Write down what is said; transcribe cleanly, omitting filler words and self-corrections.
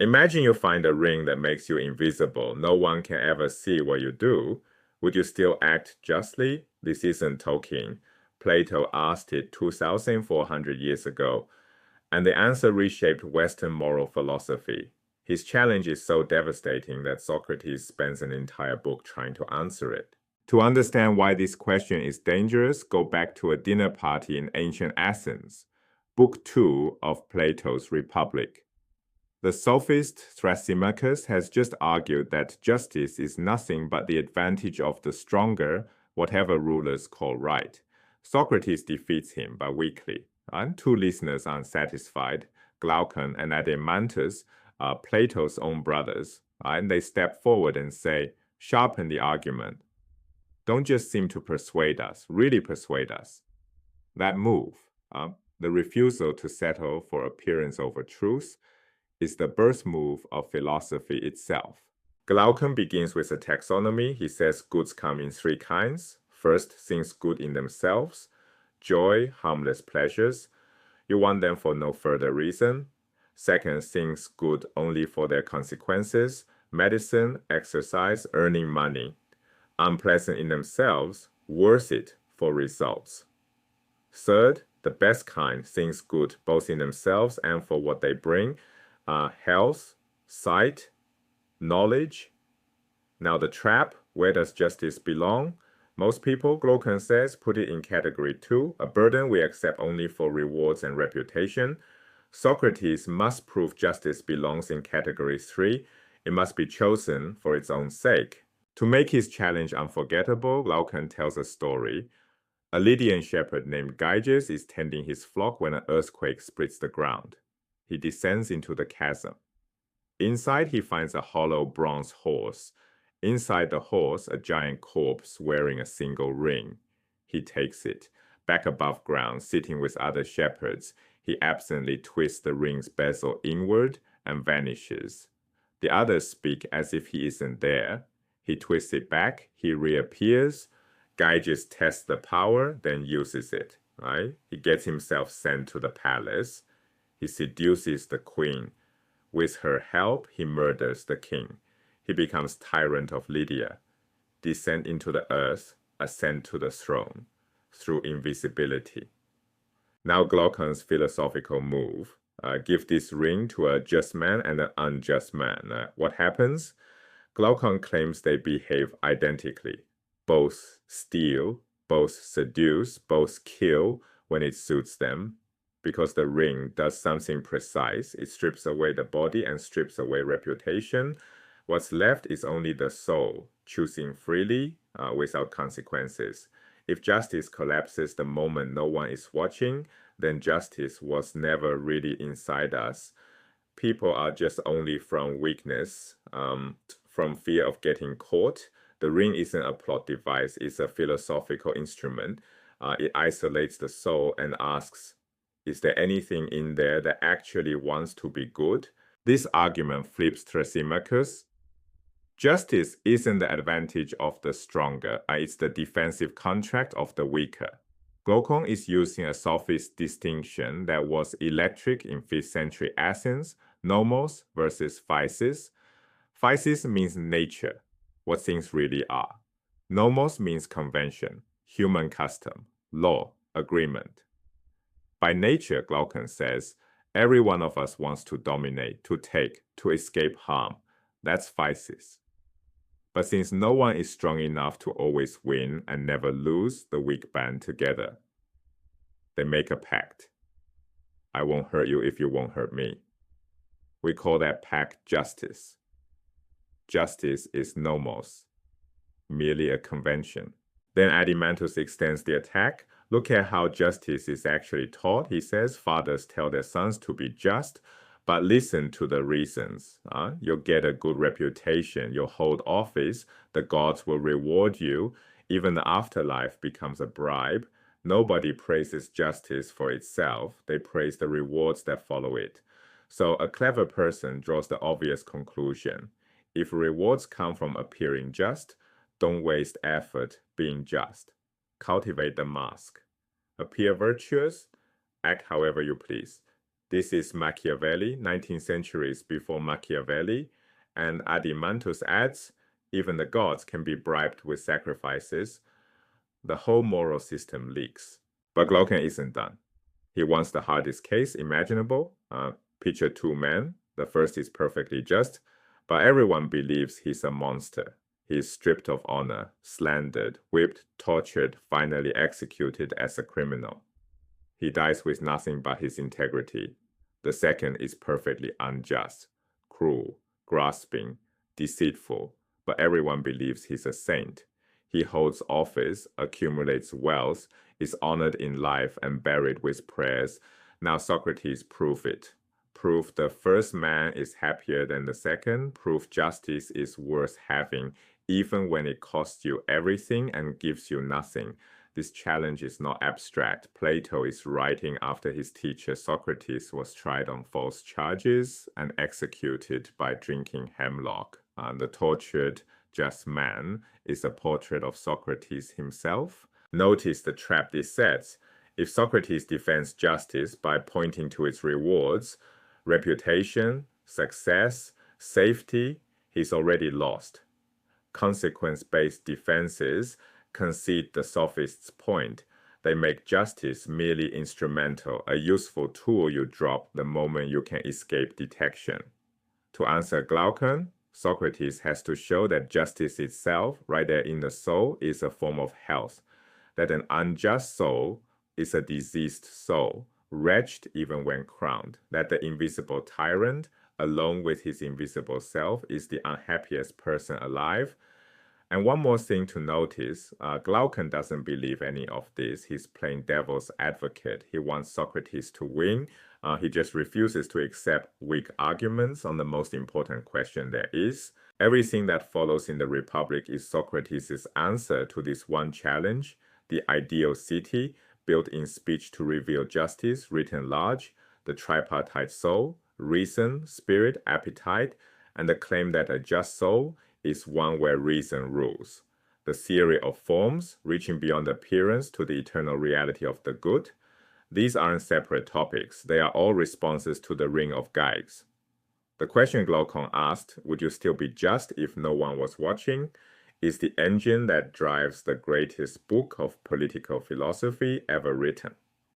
Imagine you find a ring that makes you invisible. No one can ever see what you do. Would you still act justly? This isn't Tolkien. Plato asked it 2,400 years ago, and the answer reshaped Western moral philosophy. His challenge is so devastating that Socrates spends an entire book trying to answer it. To understand why this question is dangerous, go back to a dinner party in ancient Athens, Book 2 of Plato's Republic. The sophist Thrasymachus has just argued that justice is nothing but the advantage of the stronger, whatever rulers call right. Socrates defeats him, but weakly. And two listeners are unsatisfied. Glaucon and Adeimantus are Plato's own brothers. And they step forward and say, sharpen the argument. Don't just seem to persuade us, really persuade us. That move, the refusal to settle for appearance over truth, is the birth move of philosophy itself. Glaucon begins with a taxonomy. He says goods come in three kinds. First, things good in themselves. Joy, harmless pleasures. You want them for no further reason. Second, things good only for their consequences. Medicine, exercise, earning money. Unpleasant in themselves, worth it for results. Third, the best kind, things good both in themselves and for what they bring. Health, sight, knowledge. Now the trap, where does justice belong? Most people, Glaucon says, put it in category 2, a burden we accept only for rewards and reputation. Socrates must prove justice belongs in category 3. It must be chosen for its own sake. To make his challenge unforgettable, Glaucon tells a story. A Lydian shepherd named Gyges is tending his flock when an earthquake splits the ground. He descends into the chasm. Inside, he finds a hollow bronze horse. Inside the horse, a giant corpse wearing a single ring. He takes it. Back above ground, sitting with other shepherds, he absently twists the ring's bezel inward and vanishes. The others speak as if he isn't there. He twists it back. He reappears. Gyges tests the power, then uses it. Right? He gets himself sent to the palace. He seduces the queen. With her help, he murders the king. He becomes tyrant of Lydia. Descend into the earth, ascend to the throne through invisibility. Now Glaucon's philosophical move. Give this ring to a just man and an unjust man. What happens? Glaucon claims they behave identically. Both steal, both seduce, both kill when it suits them. Because the ring does something precise. It strips away the body and strips away reputation. What's left is only the soul, choosing freely without consequences. If justice collapses the moment no one is watching, then justice was never really inside us. People are just only from weakness, from fear of getting caught. The ring isn't a plot device, it's a philosophical instrument. It isolates the soul and asks, is there anything in there that actually wants to be good? This argument flips Thrasymachus. Justice isn't the advantage of the stronger, it's the defensive contract of the weaker. Glaucon is using a sophist distinction that was electric in 5th century Athens, nomos versus physis. Physis means nature, what things really are. Nomos means convention, human custom, law, agreement. By nature, Glaucon says, every one of us wants to dominate, to take, to escape harm. That's physis. But since no one is strong enough to always win and never lose, the weak band together. They make a pact. I won't hurt you if you won't hurt me. We call that pact justice. Justice is nomos, merely a convention. Then Adeimantus extends the attack. Look at how justice is actually taught. He says, fathers tell their sons to be just, but listen to the reasons. You'll get a good reputation. You'll hold office. The gods will reward you. Even the afterlife becomes a bribe. Nobody praises justice for itself. They praise the rewards that follow it. So a clever person draws the obvious conclusion. If rewards come from appearing just, don't waste effort being just. Cultivate the mask. Appear virtuous, act however you please. This is Machiavelli, 19 centuries before Machiavelli, and Adeimantus adds, even the gods can be bribed with sacrifices. The whole moral system leaks. But Glaucon isn't done. He wants the hardest case imaginable. Picture two men. The first is perfectly just, but everyone believes he's a monster. He is stripped of honor, slandered, whipped, tortured, finally executed as a criminal. He dies with nothing but his integrity. The second is perfectly unjust, cruel, grasping, deceitful, but everyone believes he's a saint. He holds office, accumulates wealth, is honored in life and buried with prayers. Now Socrates prove it. Prove the first man is happier than the second. Prove justice is worth having, even when it costs you everything and gives you nothing. This challenge is not abstract. Plato is writing after his teacher Socrates was tried on false charges and executed by drinking hemlock. The tortured just man is a portrait of Socrates himself. Notice the trap this sets. If Socrates defends justice by pointing to its rewards, reputation, success, safety, he's already lost. Consequence-based defenses concede the sophist's point. They make justice merely instrumental, a useful tool you drop the moment you can escape detection. To answer Glaucon, Socrates has to show that justice itself, right there in the soul, is a form of health, that an unjust soul is a diseased soul, wretched even when crowned, that the invisible tyrant, alone with his invisible self, is the unhappiest person alive. And one more thing to notice, Glaucon doesn't believe any of this. He's playing devil's advocate. He wants Socrates to win. He just refuses to accept weak arguments on the most important question there is. Everything that follows in the Republic is Socrates' answer to this one challenge, the ideal city, built in speech to reveal justice, written large, the tripartite soul, reason, spirit, appetite, and the claim that a just soul is one where reason rules. The theory of forms, reaching beyond appearance to the eternal reality of the good. These aren't separate topics. They are all responses to the ring of Gyges. The question Glaucon asked, would you still be just if no one was watching, is the engine that drives the greatest book of political philosophy ever written.